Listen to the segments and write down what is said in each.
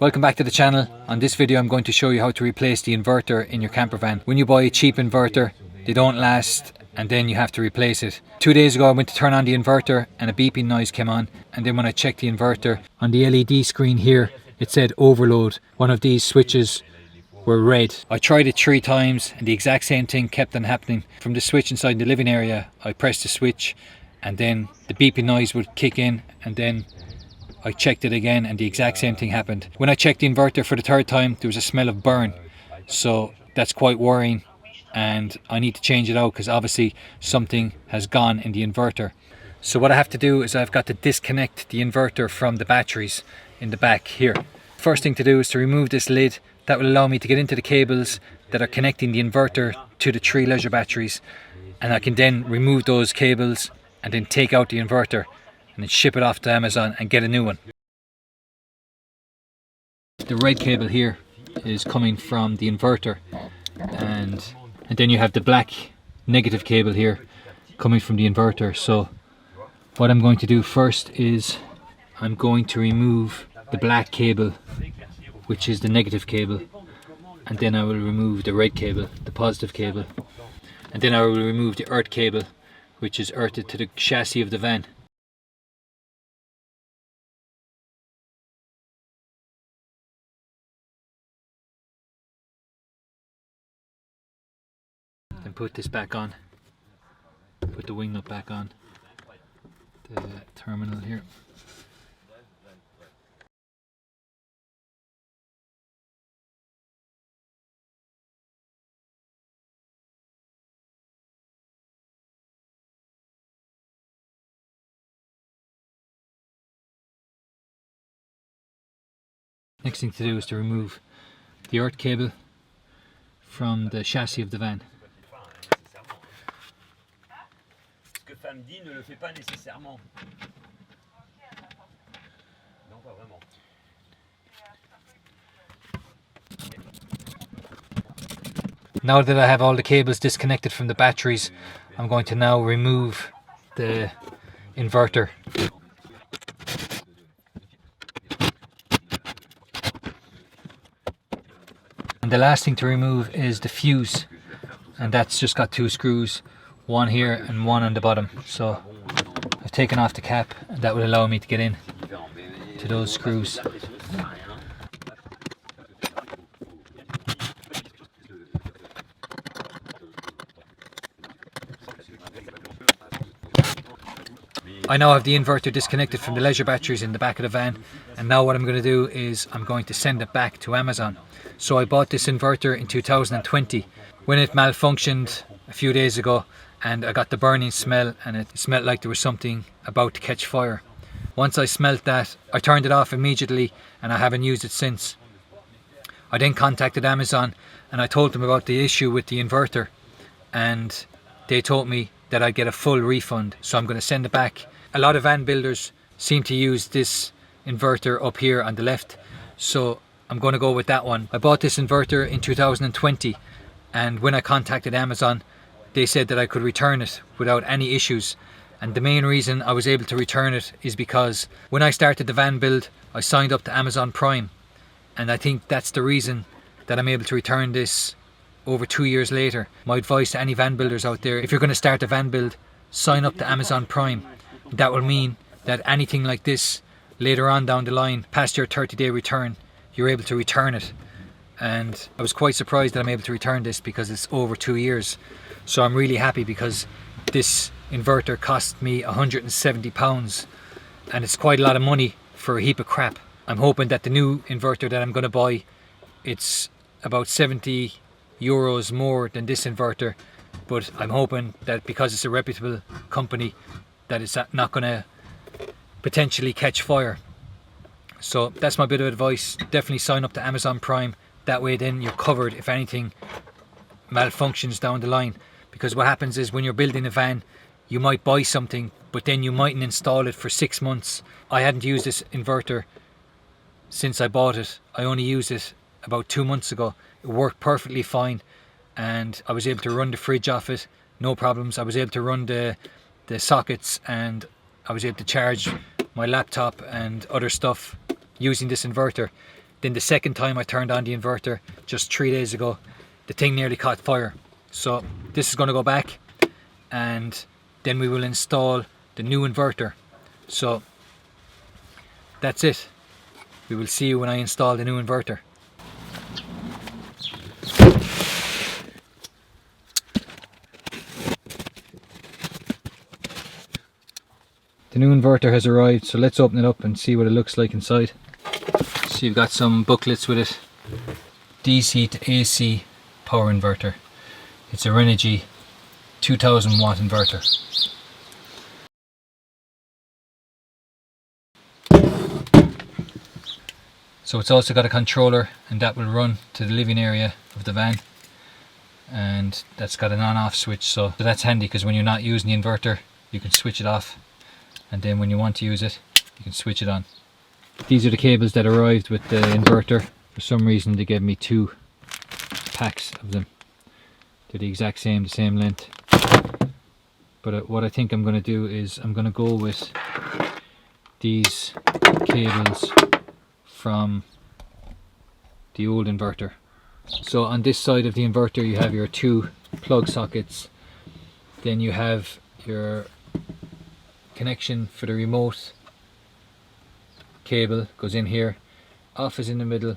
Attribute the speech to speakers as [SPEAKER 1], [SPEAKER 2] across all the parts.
[SPEAKER 1] Welcome back to the channel. On this video I'm going to show you how to replace the inverter in your camper van. When you buy a cheap inverter, they don't last and then you have to replace it. 2 days ago I went to turn on the inverter and a beeping noise came on, and then when I checked the inverter on the LED screen here it said overload. One of these switches were red. I tried it 3 times and the exact same thing kept on happening. From the switch inside the living area I pressed the switch and then the beeping noise would kick in, and then I checked it again and the exact same thing happened. When I checked the inverter for the 3rd time there was a smell of burn, so that's quite worrying and I need to change it out because obviously something has gone in the inverter. So what I have to do is I've got to disconnect the inverter from the batteries in the back here. First thing to do is to remove this lid. That will allow me to get into the cables that are connecting the inverter to the 3 leisure batteries, and I can then remove those cables and then take out the inverter and then ship it off to Amazon and get a new one. The red cable here is coming from the inverter, and then you have the black negative cable here coming from the inverter. So what I'm going to do first is I'm going to remove the black cable, which is the negative cable, and then I will remove the red cable, the positive cable, and then I will remove the earth cable, which is earthed to the chassis of the van. Then put this back on, put the wing nut back on the terminal here. Next thing to do is to remove the earth cable from the chassis of the van. Now that I have all the cables disconnected from the batteries, I'm going to now remove the inverter. And the last thing to remove is the fuse, and that's just got 2 screws, one here and one on the bottom. So I've taken off the cap and that will allow me to get in to those screws. I now have the inverter disconnected from the leisure batteries in the back of the van, and now what I'm going to do is I'm going to send it back to Amazon. So I bought this inverter in 2020 when it malfunctioned a few days ago, and I got the burning smell and it smelled like there was something about to catch fire. Once I smelt that, I turned it off immediately and I haven't used it since. I then contacted Amazon and I told them about the issue with the inverter, and they told me that I'd get a full refund, so I'm going to send it back. A lot of van builders seem to use this inverter up here on the left, so I'm going to go with that one. I bought this inverter in 2020, and when I contacted Amazon they said that I could return it without any issues, and the main reason I was able to return it is because when I started the van build I signed up to Amazon Prime, and I think that's the reason that I'm able to return this over 2 years later. My advice to any van builders out there: if you're going to start a van build, sign up to Amazon Prime. That will mean that anything like this later on down the line, past your 30-day return, you're able to return it. And I was quite surprised that I'm able to return this because it's over 2 years. So I'm really happy, because this inverter cost me £170 and it's quite a lot of money for a heap of crap. I'm hoping that the new inverter that I'm going to buy, it's about €70 more than this inverter, but I'm hoping that because it's a reputable company that it's not going to potentially catch fire. So that's my bit of advice: definitely sign up to Amazon Prime. That way then you're covered if anything malfunctions down the line. Because what happens is, when you're building a van, you might buy something but then you mightn't install it for 6 months. I hadn't used this inverter since I bought it. I only used it about 2 months ago. It worked perfectly fine and I was able to run the fridge off it, no problems. I was able to run the sockets, and I was able to charge my laptop and other stuff using this inverter. Then the second time I turned on the inverter, just 3 days ago, the thing nearly caught fire. So this is going to go back, and then we will install the new inverter. So that's it. We will see you when I install the new inverter. The new inverter has arrived, so let's open it up and see what it looks like inside. So you've got some booklets with it. DC to AC power inverter. It's a Renogy 2000W inverter. So it's also got a controller, and that will run to the living area of the van, and that's got an on-off switch, so that's handy because when you're not using the inverter you can switch it off, and then when you want to use it you can switch it on. These are the cables that arrived with the inverter. For some reason they gave me 2 packs of them. They're the exact same, the same length. But what I think I'm going to do is I'm going to go with these cables from the old inverter. So on this side of the inverter you have your 2 plug sockets, then you have your connection for the remote cable, goes in here, off is in the middle,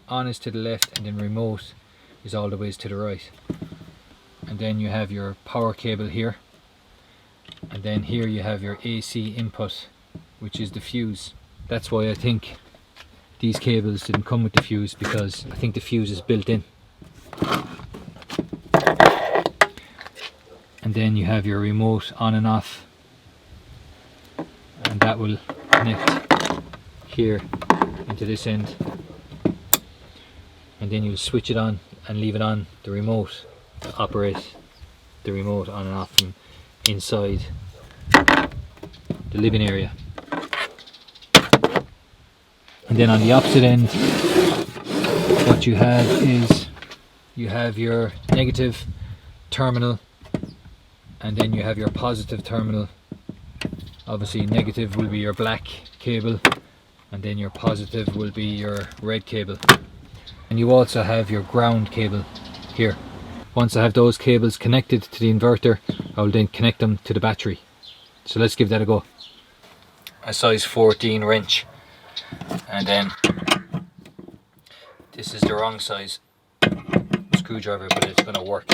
[SPEAKER 1] on is to the left, and then remote is all the ways to the right. And then you have your power cable here, and then here you have your AC input, which is the fuse. That's why I think these cables didn't come with the fuse, because I think the fuse is built in. And then you have your remote on and off, and that will connect here into this end, and then you switch it on and leave it on the remote to operate the remote on and off from inside the living area. And then on the opposite end, what you have is you have your negative terminal, and then you have your positive terminal. Obviously negative will be your black cable, and then your positive will be your red cable. And you also have your ground cable here. Once I have those cables connected to the inverter, I will then connect them to the battery. So let's give that a go. A size 14 wrench, and then this is the wrong size screwdriver, but it's going to work.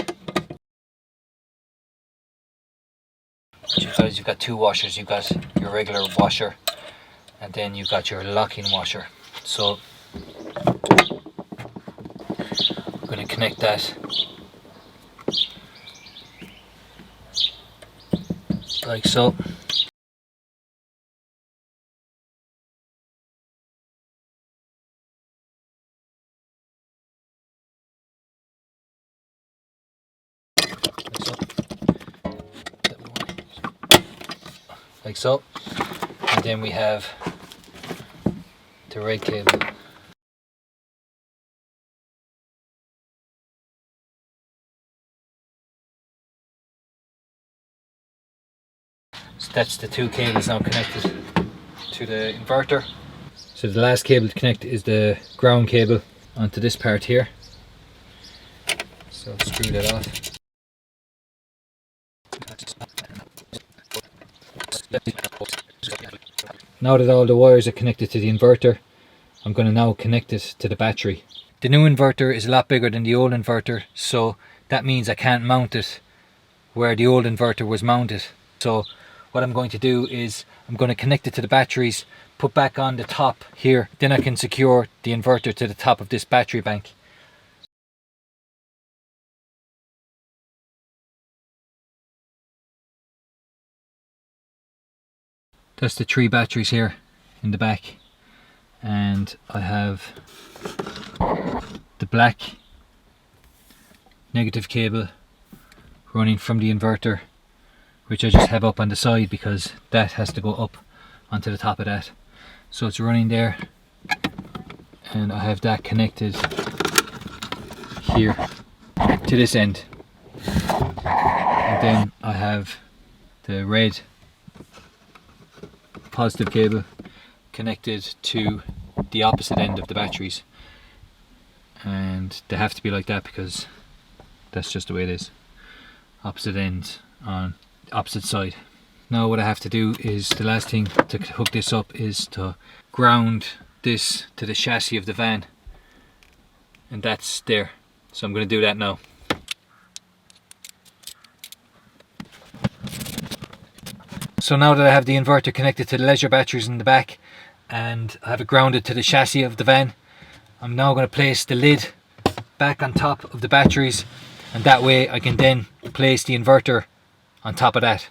[SPEAKER 1] You've got 2 washers. You've got your regular washer, and then you've got your locking washer. So I'm going to connect that like so. Like so, and then we have the red cable. So that's the 2 cables now connected to the inverter. So the last cable to connect is the ground cable onto this part here. So I'll screw that off. Now that all the wires are connected to the inverter, I'm going to now connect it to the battery. The new inverter is a lot bigger than the old inverter, so that means I can't mount it where the old inverter was mounted. So what I'm going to do is I'm going to connect it to the batteries, put back on the top here, then I can secure the inverter to the top of this battery bank. That's the 3 batteries here in the back, and I have the black negative cable running from the inverter, which I just have up on the side because that has to go up onto the top of that. So it's running there, and I have that connected here to this end, and then I have the red positive cable connected to the opposite end of the batteries, and they have to be like that because that's just the way it is. Opposite end on opposite side. Now what I have to do is, the last thing to hook this up is to ground this to the chassis of the van, and that's there. So I'm going to do that now. So now that I have the inverter connected to the leisure batteries in the back and I have it grounded to the chassis of the van, I'm now going to place the lid back on top of the batteries, and that way I can then place the inverter on top of that.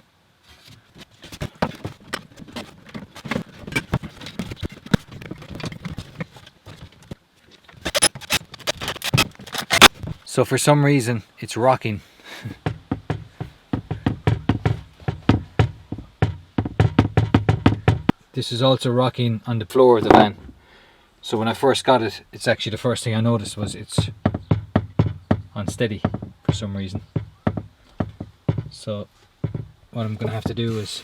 [SPEAKER 1] So for some reason it's rocking. This is also rocking on the floor of the van. So when I first got it, it's actually the first thing I noticed was it's unsteady for some reason. So what I'm going to have to do is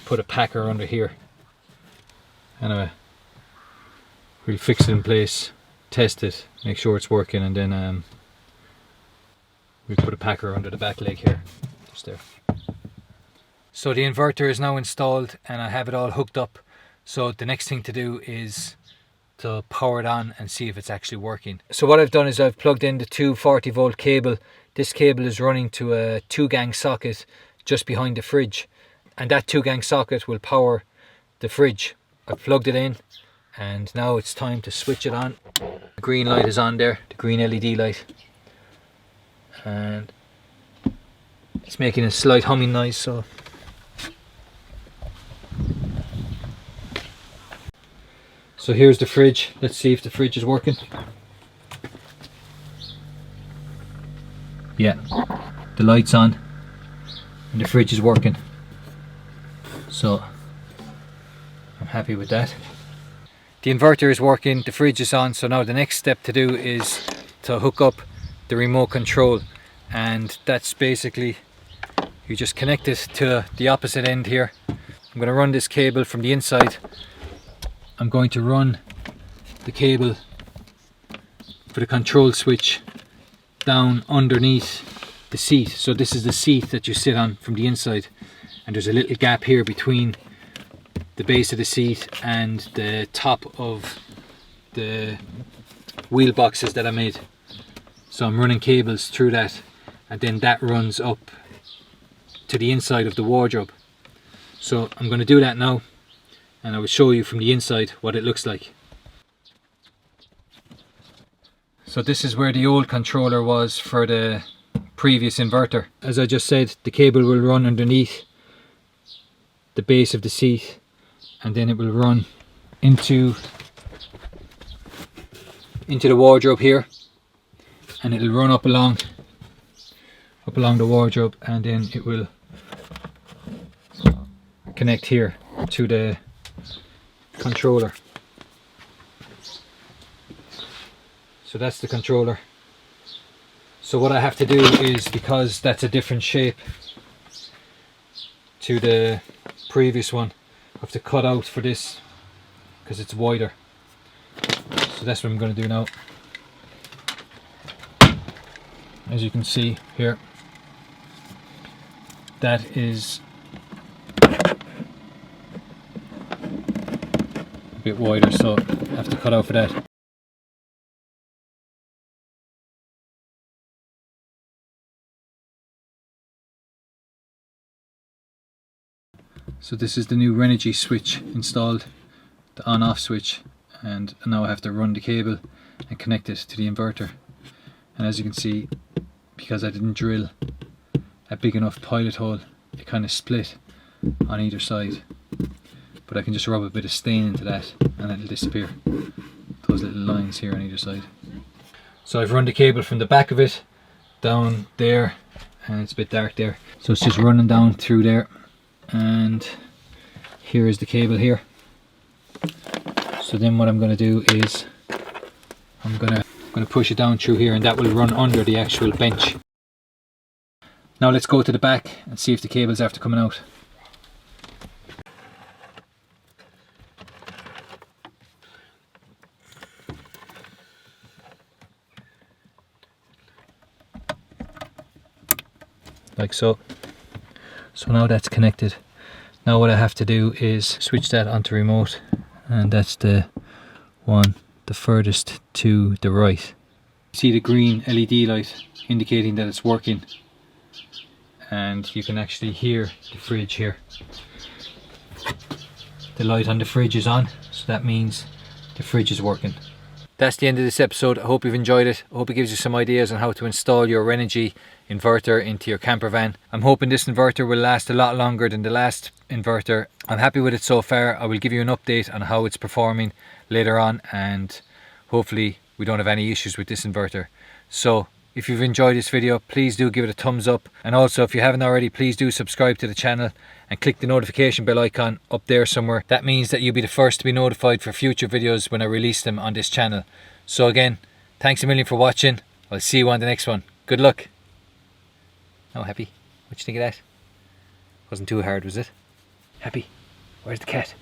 [SPEAKER 1] put a packer under here. Anyway, we'll fix it in place, test it, make sure it's working, and then we'll put a packer under the back leg here, just there. So the inverter is now installed and I have it all hooked up. So the next thing to do is to power it on and see if it's actually working. So what I've done is I've plugged in the 240 volt cable. This cable is running to a 2-gang socket just behind the fridge, and that 2-gang socket will power the fridge. I've plugged it in and now it's time to switch it on. The green light is on there, the green LED light, and it's making a slight humming noise. So here's the fridge. Let's see if the fridge is working. Yeah, the light's on and the fridge is working. So I'm happy with that. The inverter is working, the fridge is on, so now the next step to do is to hook up the remote control, and that's basically, you just connect it to the opposite end here. I'm going to run this cable from the inside. I'm going to run the cable for the control switch down underneath the seat. So this is the seat that you sit on from the inside, and there's a little gap here between the base of the seat and the top of the wheel boxes that I made. So I'm running cables through that, and then that runs up to the inside of the wardrobe. So I'm going to do that now, and I will show you from the inside what it looks like. So this is where the old controller was for the previous inverter. As I just said, the cable will run underneath the base of the seat, and then it will run into the wardrobe here, and it'll run up along the wardrobe, and then it will connect here to the controller. So that's the controller. So what I have to do is, because that's a different shape to the previous one, I have to cut out for this because it's wider. So that's what I'm going to do now. As you can see here, that is a bit wider, so I have to cut out for that. So this is the new Renogy switch installed, the on-off switch, and now I have to run the cable and connect it to the inverter. And as you can see, because I didn't drill a big enough pilot hole, it kind of split on either side. But I can just rub a bit of stain into that and it'll disappear, those little lines here on either side. So I've run the cable from the back of it down there, and it's a bit dark there, so it's just running down through there, and here is the cable here. So then what I'm going to do is I'm going to push it down through here, and that will run under the actual bench. Now let's go to the back and see if the cable's after coming out. like so. So now that's connected. Now what I have to do is switch that onto remote, and that's the one the furthest to the right. See the green LED light indicating that it's working, and you can actually hear the fridge here. The light on the fridge is on, so that means the fridge is working. That's the end of this episode. I hope you've enjoyed it. I hope it gives you some ideas on how to install your Renogy inverter into your camper van. I'm hoping this inverter will last a lot longer than the last inverter. I'm happy with it so far. I will give you an update on how it's performing later on, and hopefully we don't have any issues with this inverter. So if you've enjoyed this video, please do give it a thumbs up, and also if you haven't already, please do subscribe to the channel and click the notification bell icon up there somewhere. That means that you'll be the first to be notified for future videos when I release them on this channel. So again, thanks a million for watching. I'll see you on the next one. Good luck. Oh, Happy, what do you think of that? Wasn't too hard, was it? Happy, where's the cat?